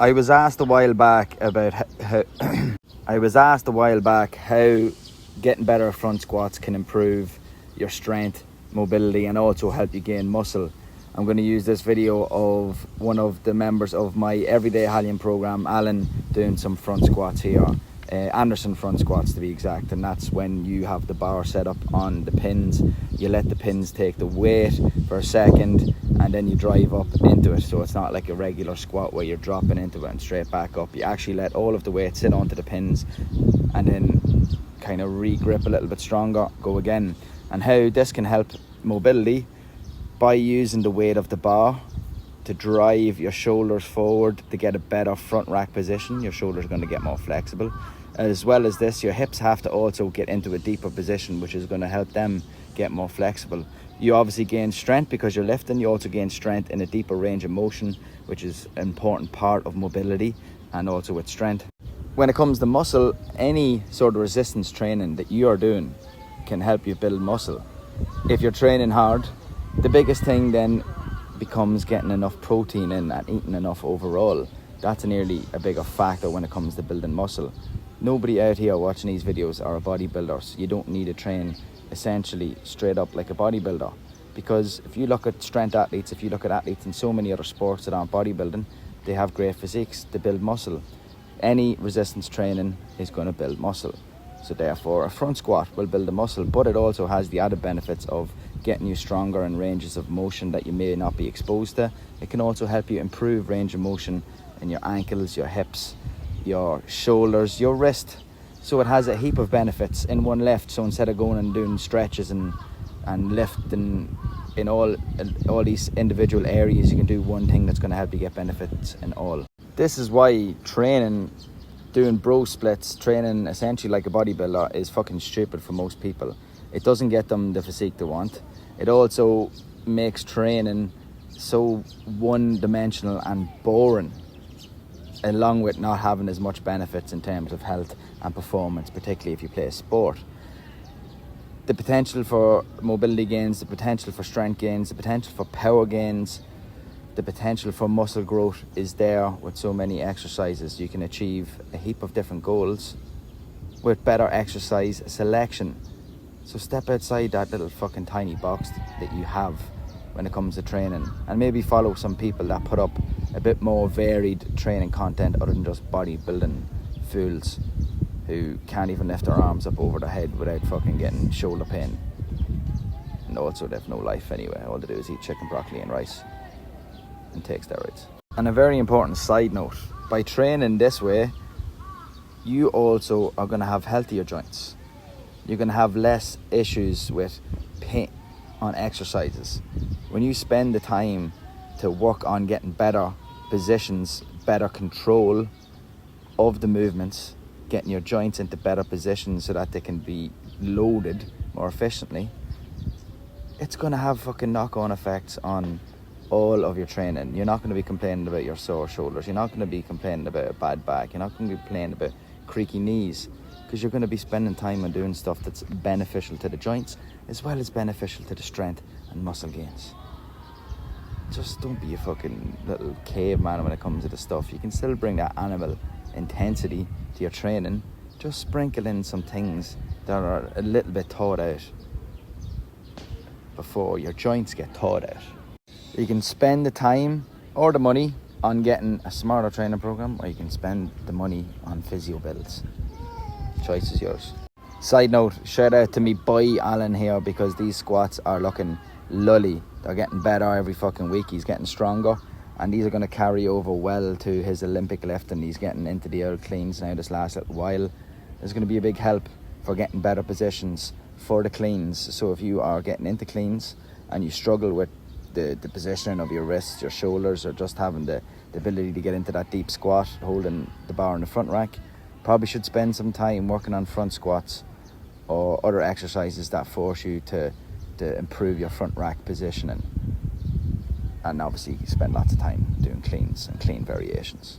I was asked a while back about how how getting better front squats can improve your strength, mobility, and also help you gain muscle. I'm going to use this video of one of the members of my Everyday Italian program, Alan, doing some front squats here. Anderson front squats to be exact, and that's when you have the bar set up on the pins. You let the pins take the weight for a second and then you drive up into it, so it's not like a regular squat where you're dropping into it and straight back up. You actually let all of the weight sit onto the pins and then kind of re-grip a little bit stronger, go again. And how this can help mobility: by using the weight of the bar to drive your shoulders forward to get a better front rack position. Your shoulders are going to get more flexible. As well as this, your hips have to also get into a deeper position, which is going to help them get more flexible. You obviously gain strength because you're lifting. You also gain strength in a deeper range of motion, which is an important part of mobility and also with strength. When it comes to muscle, any sort of resistance training that you are doing can help you build muscle. If you're training hard, the biggest thing then becomes getting enough protein in and eating enough overall. That's nearly a bigger factor when it comes to building muscle. Nobody out here watching these videos are a bodybuilder, so you don't need to train essentially straight up like a bodybuilder. Because if you look at strength athletes, if you look at athletes in so many other sports that aren't bodybuilding, they have great physiques to build muscle. Any resistance training is going to build muscle. So therefore, a front squat will build a muscle, but it also has the added benefits of getting you stronger in ranges of motion that you may not be exposed to. It can also help you improve range of motion in your ankles, your hips, your shoulders, your wrist. So it has a heap of benefits in one lift. So instead of going and doing stretches and lifting in all these individual areas, you can do one thing that's going to help you get benefits in all. This is why training, doing bro splits, training essentially like a bodybuilder is fucking stupid for most people. It doesn't get them the physique they want. It also makes training so one-dimensional and boring, along with not having as much benefits in terms of health and performance, particularly if you play a sport. The potential for mobility gains, the potential for strength gains, the potential for power gains, the potential for muscle growth is there with so many exercises. You can achieve a heap of different goals with better exercise selection. So step outside that little fucking tiny box that you have when it comes to training, and maybe follow some people that put up a bit more varied training content other than just bodybuilding fools who can't even lift their arms up over their head without fucking getting shoulder pain. And also they have no life anyway. All they do is eat chicken, broccoli and rice and take steroids. And a very important side note, by training this way, you also are going to have healthier joints. You're going to have less issues with pain on exercises. When you spend the time to work on getting better positions, better control of the movements, getting your joints into better positions so that they can be loaded more efficiently, it's going to have fucking knock-on effects on all of your training. You're not going to be complaining about your sore shoulders. You're not going to be complaining about a bad back. You're not going to be complaining about creaky knees, because you're going to be spending time on doing stuff that's beneficial to the joints as well as beneficial to the strength and muscle gains. Just don't be a fucking little caveman when it comes to the stuff. You can still bring that animal intensity to your training. Just sprinkle in some things that are a little bit thought out before your joints get thought out. You can spend the time or the money on getting a smarter training program, or you can spend the money on physio builds. Choice is yours. Side note, shout out to me boy Alan here, because these squats are looking lully. They're getting better every fucking week. He's getting stronger, and these are going to carry over well to his Olympic lifting. He's getting into the old cleans now this last little while. There's going to be a big help for getting better positions for the cleans. So if you are getting into cleans and you struggle with the positioning of your wrists, your shoulders, or just having the ability to get into that deep squat, holding the bar in the front rack, probably should spend some time working on front squats or other exercises that force you to improve your front rack positioning. And obviously you spend lots of time doing cleans and clean variations.